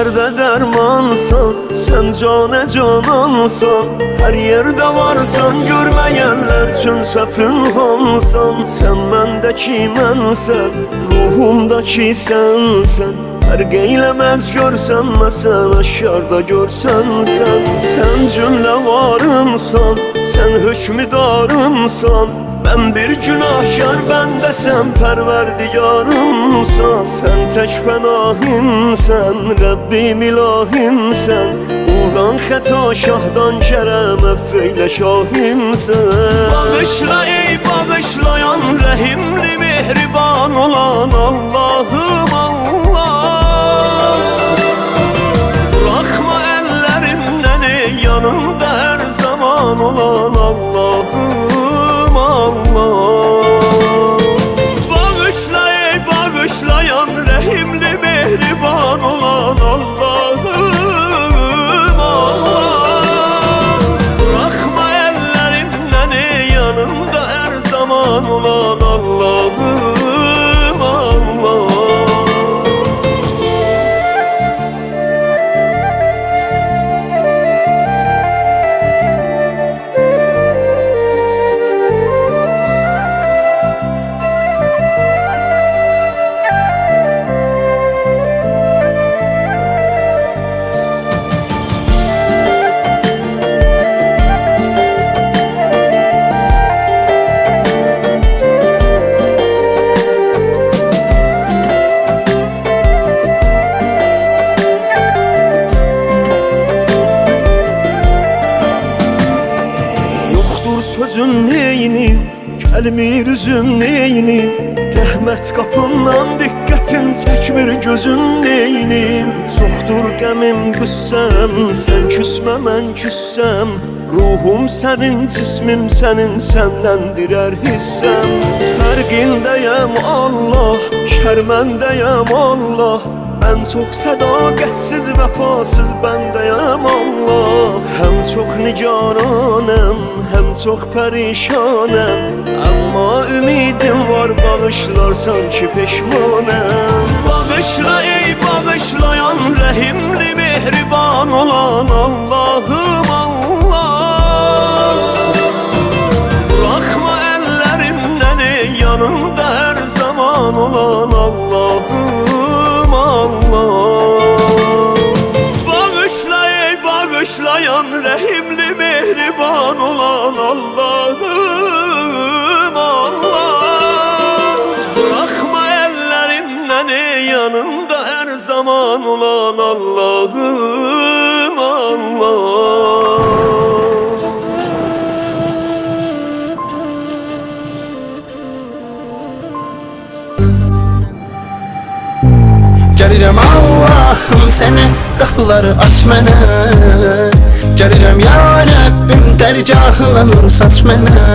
dərdə dərmansan, sən canə canansan. Hər yerdə varsan, görməyənlər üçünsə pünhansan. Sən məndəki mənsən, ruhumdaki sənsən. Fərq eyləməz görsənməsən, aşkarda görsənsən. Sən cümlə varımsan, sən hökmüdarımsan. Mən bir günahkar, bəndə sən pərverdigarımsan. Sən tək pənahimsən, Rəbbim ilahimsən. Uğdan xəta şahdan kərəm, əffeylə şahimsən. Bağışla ey bağışlayan, rəhimli mehriban olan Allahım Allah. Bıraxma əllərimdən ey yanımda hər zaman olan Allahım Allah. Bağışla ey bağışlayan, rəhimli mehriban olan Allahım Allah. Bıraxma əllərimdən ey yanımda hər zaman olan Allahım Allah. Sözüm neyini, kəlmir üzüm neyini. Rəhmət qapından diqqətin çəkmir gözüm neyini. Çoxdur qəmim qüssəm, sən küsmə mən küssəm. Ruhum sənin, cismim sənin, səndəndirər hissəm. Fərqindəyəm Allah, şərməndəyəm Allah. Mən çox sədaqətsiz, vəfasız bəndəyəm Allah. Həm çox nigaranəm, həm çox pərişanəm. Amma ümidim var, bağışlarsan ki peşmanəm. Bağışla ey bağışlayan, rəhimli mehriban olan Allahım Allah. Bıraxma əllərimdən ey yanımda hər zaman olan Allahım Allah. Bağışla ey bağışlayan, rəhimli mehriban olan Allahım Allah. Bıraxma əllərimdən ey yanımda hər zaman olan Allahım Allah. Gəlirəm Allahım sənə, qapıları aç mənə. Gəlirəm ya Rəbbim, dərgahına nur saç mənə.